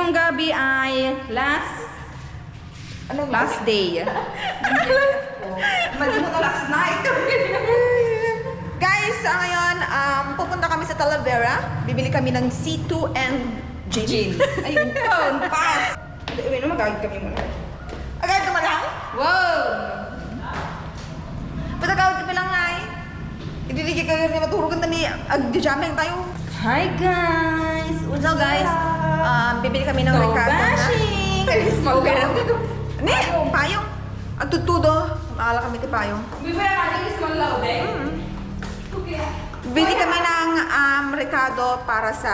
Ngayong gabi ay last day. Malimu na last night. Guys, ngayon, pupunta kami sa Talavera. Bibili kami ng C2 and gin. Ayun, pass. Uy, no, mag-agad kami muna. Agad ka lang? Wow! Patagawad kami lang, Nay. Ibibigay ka rin maturugan na ni Ag-jamming tayo. Hi guys! So guys, bibili kami ng No Ricardo na. bashing! Okay lang. Ni, payong. At tutudo. Maala kami ti payong. Bili kami ng Ricardo para sa...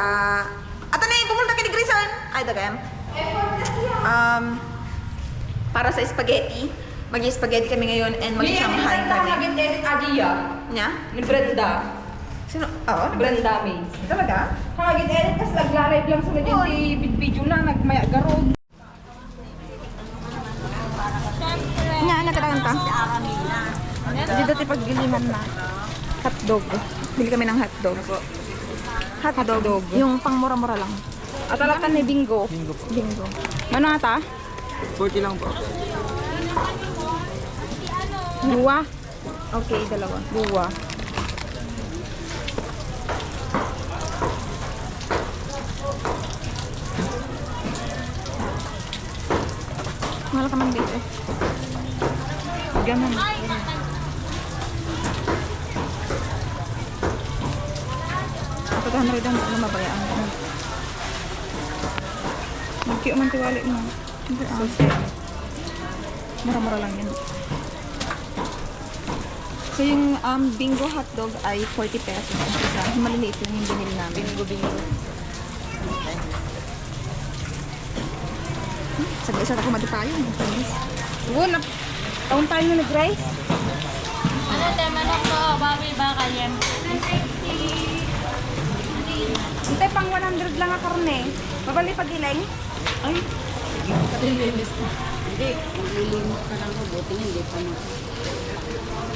Ato na pumunta kay ni Grayson. Ay, dagayam. Para sa spaghetti. Mag-spaghetti kami ngayon and mag-shanghai kami. Nag-edit Adia. Nya? Ni Brenda. Sino? Oo, Brenda May. Talaga? Nag-edit kasi nag-live lang sa medyo video lang. Nagmaya garog. Nya, nagkataon ka? Dito ti paggiliman na. Hotdog. Bili kami ng hotdog. Hotdog. Yung pang mura-mura lang. At alatan ni Bingo. Bingo. Ano ata? 40 lang po. Dua. Okay, dalawa. Dua. Mahal ka man dito. Ganun. Ako 200 ang lumabayaan. Magkiyo man tiwali mo. Mura-mura lang yan. So yung bingo hotdog ay 40 pesos ang isa. Maliliit lang yung binili namin. Bingo. Sagay-sagay ako matipayo. Uy, taon tayo na nag-rice. Ano te, manok ko, baboy ba kayan? Hindi, pang 100 lang ang karne. Babali pagiling. Ay. Hindi, maglilinis pa lang ko, buti na hindi pa na.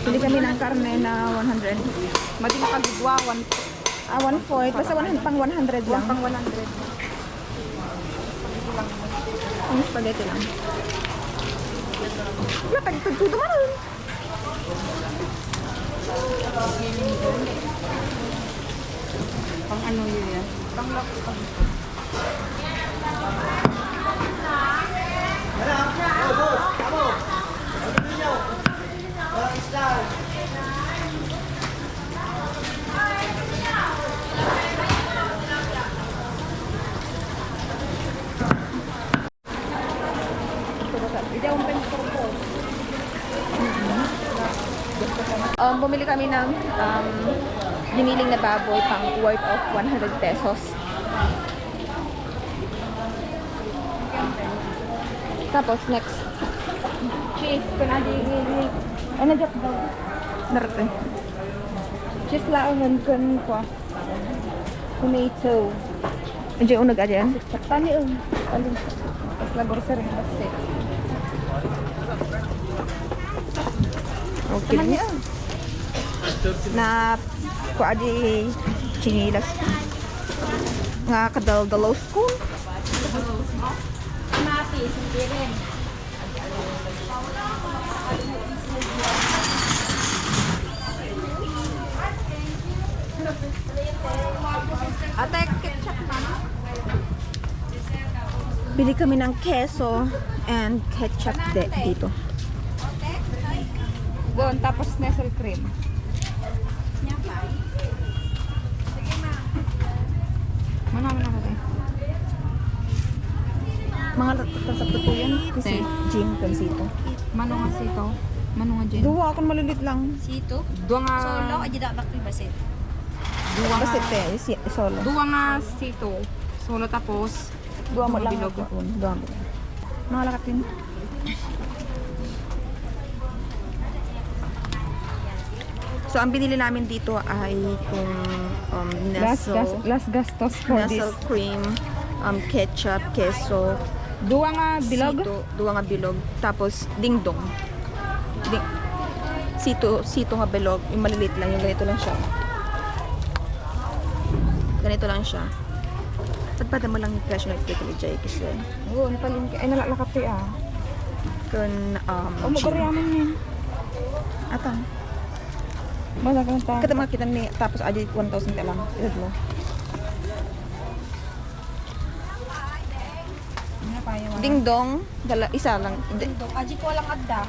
Pili kami ng karne na 100. Madi na kagigwa, 1/4. Basta pang 100 lang. pang 100. Ang spaghetti lang. Wala, tagtagtudo man. Pang ano yun yan? Pang lock. Bumili kami ng giniling na baboy pang worth of 100 pesos. Tapos next, cheese. Ano dyan daw? Narate. Cheese laungan kan ko. Tomato. Andiyan unag ayan? Tani alin. Tapos na grocery kasi. Okay. Na ko adi chinilas nga kadal-dalaw school. Mati, hindi rin. Ate, ketchup na. Bili kami ng queso and ketchup dito. Doon, tapos Nestle cream. Manaman ako tayo. Mga tasapto po yan. Kasi gin, kansito. Mano nga sito? Mano nga dyan? Duwa akong malilit lang. Sito? Dua nga... Solo, ay di dapat basit. Dua nga... Kasi te, solo. Dua nga sito. Solo tapos... Duwa mo lang bilog. ako. Duwa mo. Mga lakatin. So, ang binili namin dito ay kung Last gastos for this. Nestle cream, ketchup, queso, Dua nga bilog. Duwa nga bilog. Tapos, dingdong. Sito nga bilog. Yung maliliit lang. Yung ganito lang siya. Ganito lang siya. Ba't ba mo lang yung cash na ito ni Jay kasi? Oo, napalingki. Ay, nalalakap tayo ah. Kun, O, magariyaman yun. Atang. Malagang tayo. Kita makita ni, tapos aja 1,000 ka lang. Ilad mo. Ding-dong, isa lang. Dingdong. Aji ko lang adda.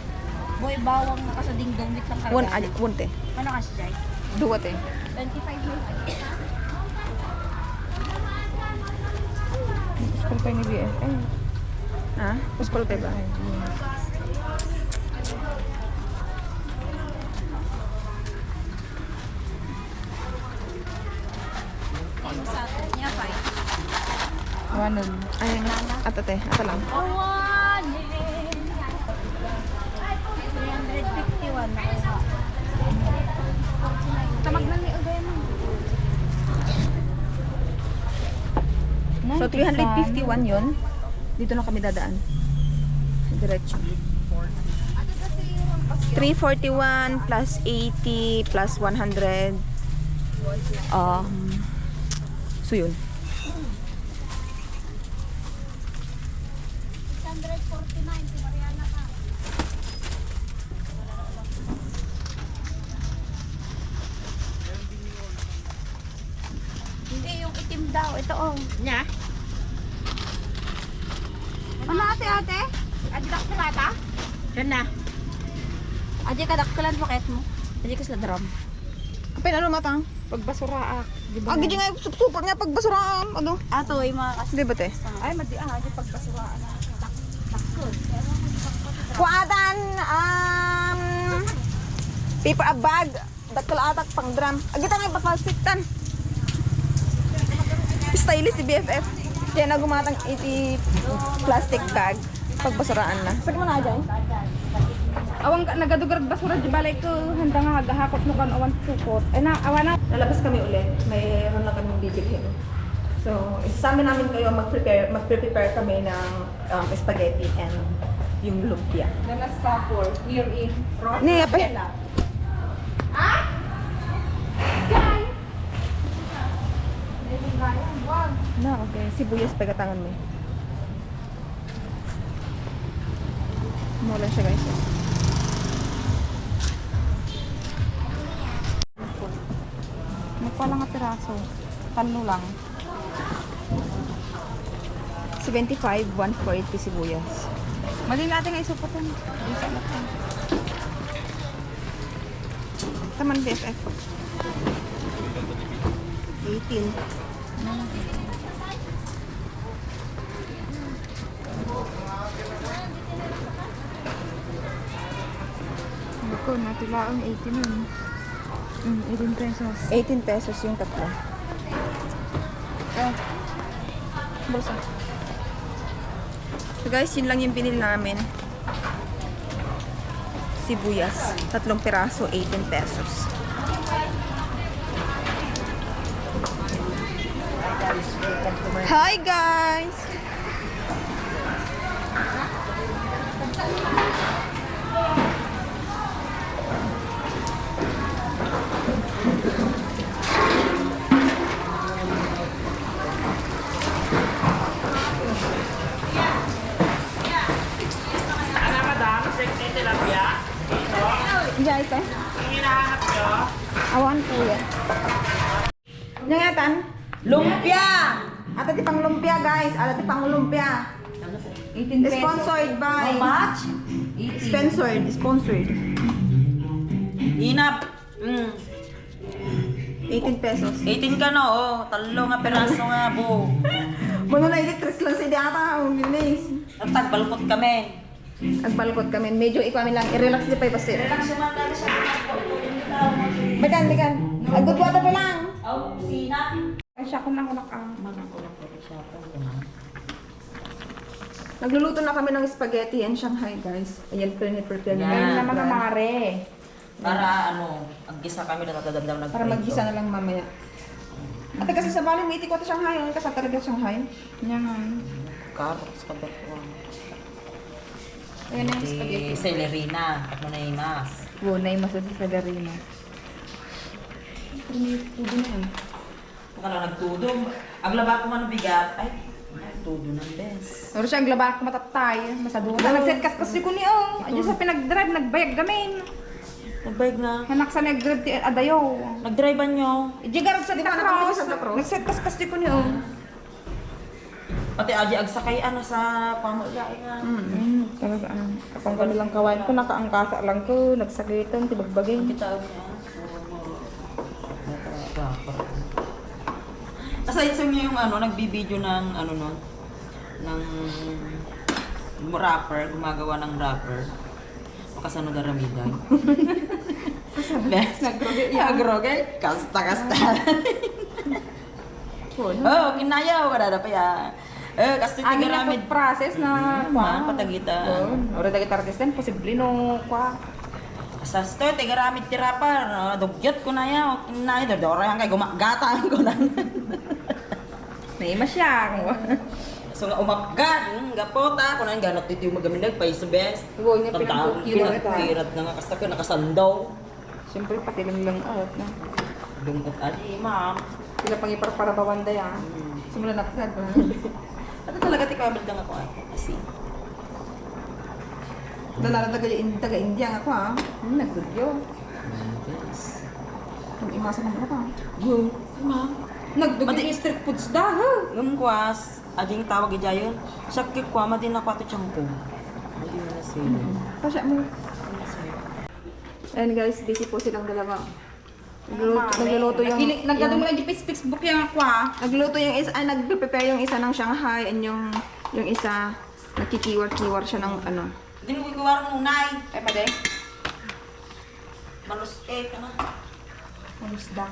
Boy, bawang na ka sa dingdong. Wait lang One, aja, one te. Ano kasi, Jai? Dua te. 25 yun. Gusto ko ni BF. Ay, Ha? Puspol te ba? wanon. Ayun na. Ato te, ato lang. 351 na kuha. Tamag na ni Uday mo. So 351 yun. Dito na kami dadaan. Diretso. 341 plus 80 plus 100. So yun. Hindi, yung itim daw. Ito oh. Nya? Ano ate? Adi daktilata? Yan na. Adi ka daktilan paket mo. Adi ka sila drum. Kapin ano matang? Pagbasura di ba? Agi nga support nga pagbasuraan. Ano? Ato ay mga kasi. Di ba te? Ay madi adi pagbasuraan. Dakod. Kuatan paper a bag. Daktal atak pang drum. Agi nga ipapalsitan. Stylist di BFF. Kaya na gumatang 80 plastic bag. Pagbasuraan na. Sige mo na dyan. Awang nagadugarag basura di balay ko handa nga hagahakot mo kan awan tukot. Ay na awan na. Lalabas kami ulit. Mayroon na kaming bibilhin. So, isasama namin kayo mag-prepare kami ng spaghetti and yung lumpia. Nanas sapor here in Ross. Ni, apa? Ah? Yan. Wag. Na, okay. Sibuyas pagkatangan mo. Mula siya guys. Nagpa lang nga piraso. Talo lang. 75, 140 sibuyas. Mali natin nga isuputan. Taman BFF. 18. Ako, natulaang 18 nun. 18 pesos. 18 pesos yung tatlo. Bulsa. So guys, yun lang yung binili namin. Sibuyas. 3 piraso, 18 pesos. Hi guys! Diyan ito. Ang hinahanap nyo? Awan po yan. Nyangatan? Lumpia! Ata di pang lumpia guys. Ata di pang lumpia. 18 pesos. Sponsored by... How much? Sponsored. Sponsored. Inap. 18 pesos. 18 ka no, oh. Talo nga peraso nga, bo. Mano na ilit, lang sa ata. Ang ginis. Tagbalkot kami. Agbalkot kami. Medyo ikaw lang. I-relax di pa ipasit. Relax naman dali siya. Bagan. Agudwata pa lang. Oh, sina. Ay, siya ko na kulak ang. Nagluluto na kami ng spaghetti and Shanghai guys. Ayan, prepare Yan. na. Ngayon naman ang mare. Para ano, aggisa kami na tatagandam nag Para mag-gisa na lang mamaya. Ate kasi sa bali, may ko to Shanghai. Ano kasi talaga Shanghai? Yan nga. Carrots ka ba ito? Ayan na yung spaghetti. Si Celerina. At mo na yung mas. Wow, na yung masasi sa Garina. Pudo na yan. Kung ka lang nagtudong. Ang laba ko man bigat. Ay, todo ng bes. Pero siya ang glaba ko matatay. Masadungan. Nag-set kas ko niyo. Ayun sa pinag-drive, nagbayag gamin. Nagbayag na. Hanak sa nag-drive ti adayo. Nag-drive nyo. Ijigarap sa Cross. Nag-set kas ko niyo. Pati aji agsakay ano sa pamagay nga. Talaga kapag kami lang kawain ko, nakaangkasa lang ko, nagsakitan, tibagbagin. Kita niya. Aside sa inyo yung ano, nagbibideo ng ano no, ng rapper, gumagawa ng rapper. Makasano daramidan. Best. Nagroge. Kasta. Oh, kinayaw ka na pa ya. Kasi Amin na tigaramid. process na Patagita. Ora dagit artist din, posible no kwa. Sa store, tigaramid ti rapper. Dugyot ko na yaw. Kinayaw. Dora yan kay gumagatan ko na. Naima siya. So nga umapgat, gapota, kung nang ganot dito yung magamindag, pa isa best. Huwag niya pinag-kirat. Pinag-kirat na nga, kasta ko nakasandaw. Siyempre pati lang out na. Dungkot ali, ma'am. Sila pang iparpara bawanda yan. Simula na pagkad ba? Ano talaga tikabad lang ako kasi. Dalara taga-India nga ako ha. Nag-video. Yes. Ang imasa ng mga pa. Yo, ma'am. Nagdugi yung street foods da ha. Lumkwas, ading tawag ijayon. Sakit kwa, madin na kwato tiyang ko. Madin na sila. Pasya mo. Ayan guys, busy po silang dalawa. Nagluluto yung... Nagkado mo lang yung Facebook yung ako ah. Nagluto yung isa, nag-prepare yung isa ng Shanghai and yung isa, nagkikiwar-kiwar siya ng ano. Din ko ikuwar ng unay. Ay, pade? Malus ano? Malusda.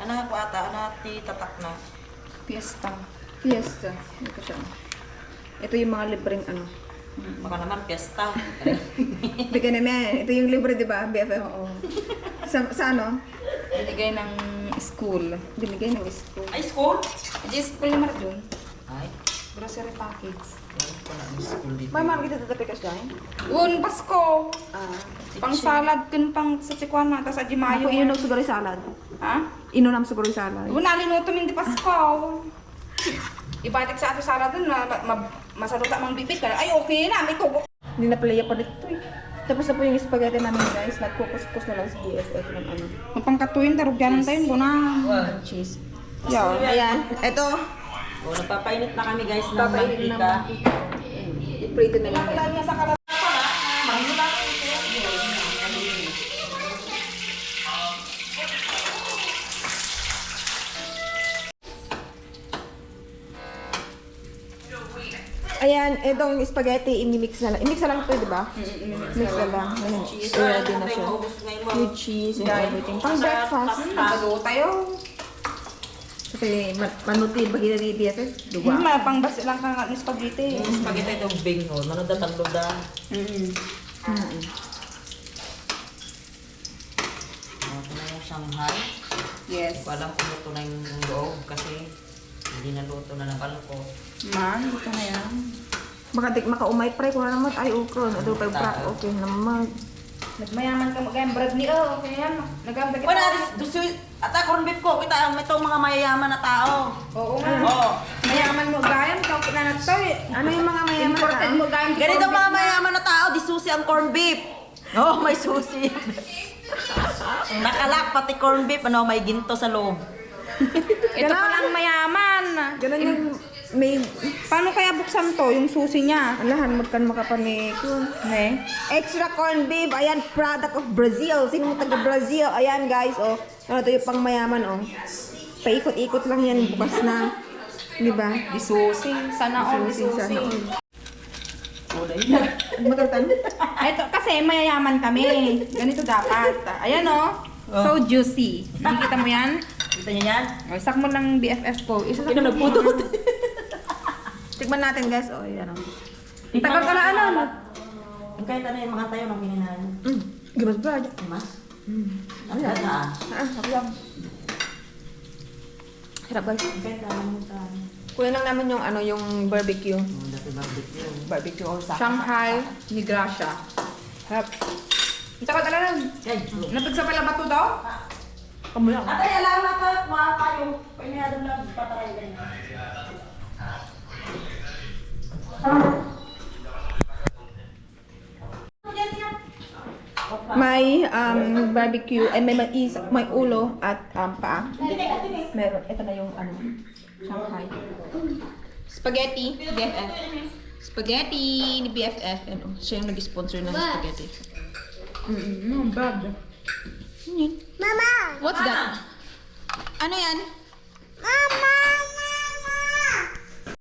Ano nga po ata, ano ti tatak na. Fiesta. Fiesta. Ito siya. Ito yung mga libreng ano. Baka naman piyesta. Bigyan namin. Ito yung libre, di ba? BFF. Oo. Sa ano? Binigay ng school. Binigay ng school. Ay, school? Di school naman doon. Ay, Grocery packets. wala ng school dito. May mga kita tatapi ka siya? Un, Pasko. Pang salad kun pang sa Chikwan na. Tapos Ajimayo. Ako inunom siguro yung salad. Ha? Inunom siguro yung salad. Un, nalinuto min di Pasko. Ibatik sa ato salad dun na masaluta mang bibit ka. Ay, okay na. May tugo. Hindi na playa pa dito eh. Tapos na po yung spaghetti namin guys. Nagkukus-kus na lang sa BFF ng ano. Mapangkatuin, tarugyanan tayo. Guna. Wow. Cheese. Yo, ayan. Ito. Oh, nagpapainit na kami guys ng Papainin na mantika. I-prito na lang. Kailangan niya sa kalat. Ayan, itong spaghetti, i-mix na lang. I-mix na lang ito, di ba? Mix na lang. Ayan, ready na siya. With cheese and everything. Pang breakfast. Nagawa tayo. Kasi manuti, bagi na ni BFF. Duwa. Pang basi lang kang ng spaghetti. Yung spaghetti itong bing hole, manood na talo da. Ito na yung Shanghai. Yes. Walang kumuto na yung loob kasi hindi naluto na ng ko. Man, ito na yan. Makaumay pre ko na naman. Ay, ukron. Ito pa yung okay naman. Nagmayaman ka magayang bread ni okay yan. Nagamda kita. Wala, at corn beef ko, kita may itong mga mayayaman na tao. Oo nga. Oo. Mayaman mo gayan, ikaw kinanagto eh. Ano yung mga mayaman Imported mo gayan. Ganito mga mayayaman na tao, di susi ang corn beef. Oo, may susi. Nakalak pati corn beef, ano, may ginto sa loob. Ito palang mayaman. Ganun yung may... Paano kaya buksan to, yung susi niya? Alahan mo kan makapanikon. Ne? Extra corned beef. Ayan, product of Brazil. Sino taga Brazil? Ayan guys, oh. Ano to yung pang mayaman, oh. Paikot-ikot lang yan, bukas na. Di ba? Di susi. Sana all di susi. Sana all. Kulay na. Matatan. Ito, kasi mayayaman kami. Ganito dapat. Ayan oh. So juicy. Nakikita mo yan? Kita niyo yan? O, sak mo ng BFF ko. Isa Sino nagpudot? Tikman natin guys, oh. Ayan, oh. Tagal ka na ano? Yung kahit ano yung mga tayo nang hininahan. Gabas ba? Mas? Ang ganda ah. Sarap. Sarap guys. Yung kahit ano yung tayo. Kunin lang namin yung ano, yung barbecue. Dati barbecue. Barbecue or sa. Shanghai ni Gracia. Harap. Tagal ka na lang. Yan. Napigsa pala ba ito daw? Ate, alam na ka, mga kayo. Pinayadong lang, pataray ganyan. May barbecue, ay may ulo at paa. Meron, ito na yung ano, Shanghai. Spaghetti, BFF. Spaghetti ni BFF. Ano, siya yung nag-sponsor ng spaghetti. Bad. Ano yun? Mama! What's that? Ano yan? Mama!